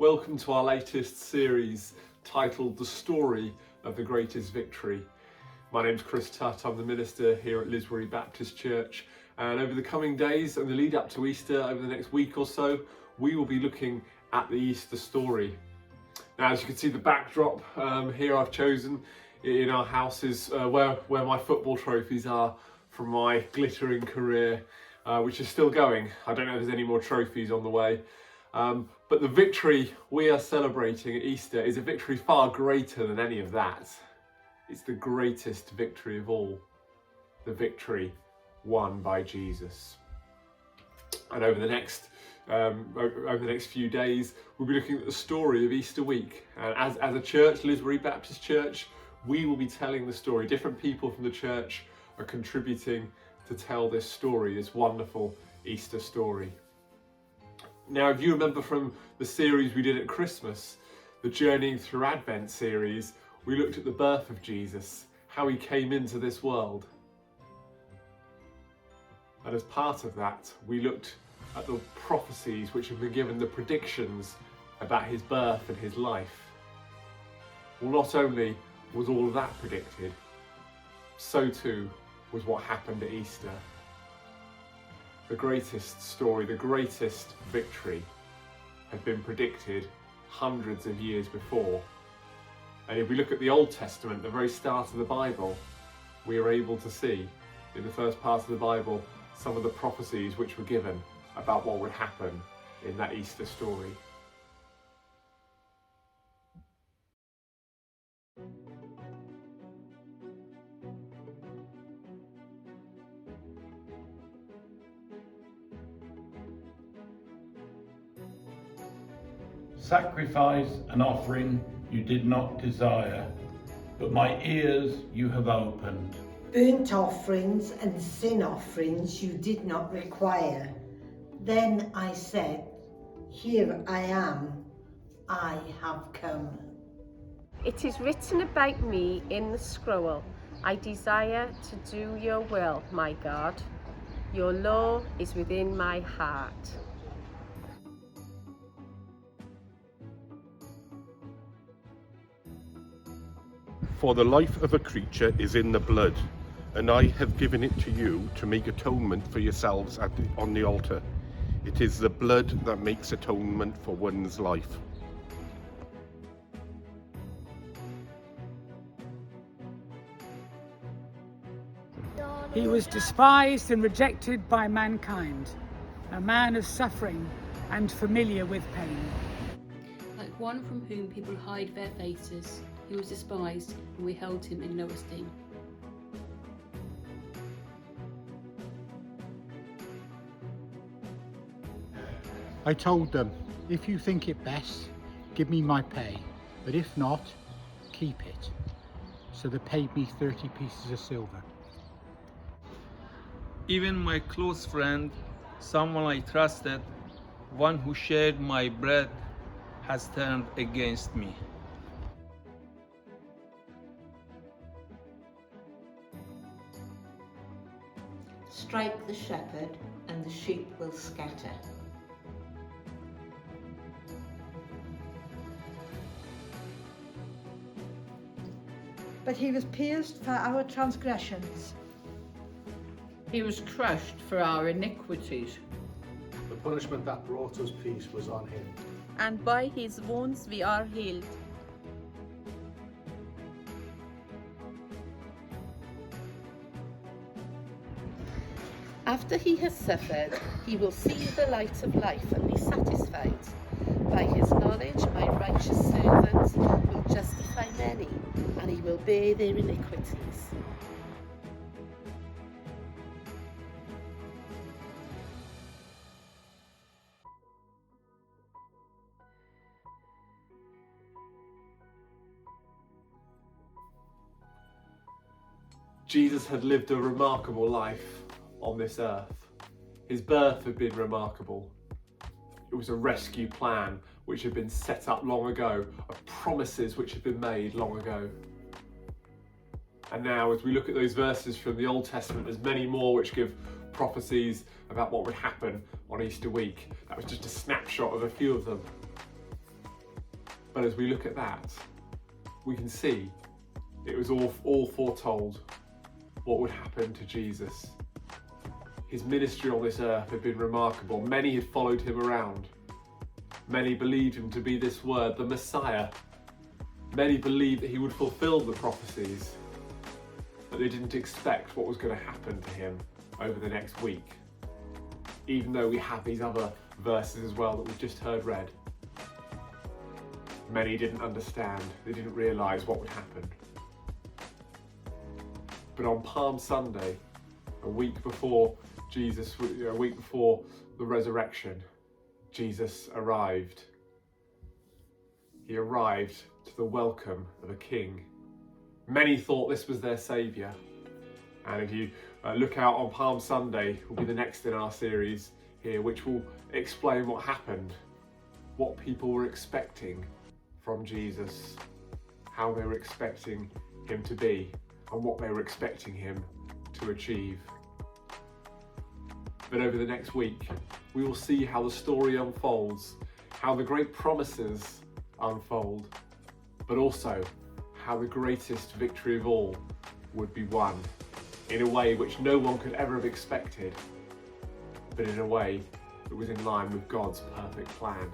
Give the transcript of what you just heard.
Welcome to our latest series titled The Story of the Greatest Victory. My name's Chris Tutt, I'm the minister here at Lisbury Baptist Church, and over the coming days and the lead up to Easter, over the next week or so, we will be looking at the Easter story. Now, as you can see, the backdrop here I've chosen in our house is where my football trophies are from my glittering career, which is still going. I don't know if there's any more trophies on the way. But the victory we are celebrating at Easter is a victory far greater than any of that. It's the greatest victory of all, the victory won by Jesus. And over the next few days, we'll be looking at the story of Easter week. And as a church, Lisbury Baptist Church, we will be telling the story. Different people from the church are contributing to tell this story, this wonderful Easter story. Now, if you remember from the series we did at Christmas, the Journeying Through Advent series, we looked at the birth of Jesus, how he came into this world. And as part of that, we looked at the prophecies which have been given, the predictions about his birth and his life. Well, not only was all of that predicted, so too was what happened at Easter. The greatest story, the greatest victory had been predicted hundreds of years before. And if we look at the Old Testament, the very start of the Bible, we are able to see in the first part of the Bible some of the prophecies which were given about what would happen in that Easter story. Sacrifice and offering you did not desire, but my ears you have opened. Burnt offerings and sin offerings you did not require. Then I said, here I am, I have come. It is written about me in the scroll, I desire to do your will, my God. Your law is within my heart. For the life of a creature is in the blood, and I have given it to you to make atonement for yourselves on the altar. It is the blood that makes atonement for one's life. He was despised and rejected by mankind, a man of suffering and familiar with pain. Like one from whom people hide their faces, he was despised, and we held him in no esteem. I told them, if you think it best, give me my pay, but if not, keep it. So they paid me 30 pieces of silver. Even my close friend, someone I trusted, one who shared my bread, has turned against me. Strike the shepherd and the sheep will scatter. But he was pierced for our transgressions. He was crushed for our iniquities. The punishment that brought us peace was on him. And by his wounds we are healed. After he has suffered, he will see the light of life and be satisfied. By his knowledge, my righteous servant will justify many, and he will bear their iniquities. Jesus had lived a remarkable life on this earth. His birth had been remarkable. It was a rescue plan which had been set up long ago, of promises which had been made long ago. And now, as we look at those verses from the Old Testament, there's many more which give prophecies about what would happen on Easter week. That was just a snapshot of a few of them. But as we look at that, we can see it was all foretold what would happen to Jesus. His ministry on this earth had been remarkable. Many had followed him around. Many believed him to be this word, the Messiah. Many believed that he would fulfill the prophecies, but they didn't expect what was going to happen to him over the next week. Even though we have these other verses as well that we've just heard read. Many didn't understand, they didn't realise what would happen. But on Palm Sunday, a week before the resurrection, Jesus arrived. He arrived to the welcome of a king. Many thought this was their saviour. And if you look out on Palm Sunday, will be the next in our series here, which will explain what happened, what people were expecting from Jesus, how they were expecting him to be, and what they were expecting him to achieve. But over the next week, we will see how the story unfolds, how the great promises unfold, but also how the greatest victory of all would be won in a way which no one could ever have expected, but in a way that was in line with God's perfect plan.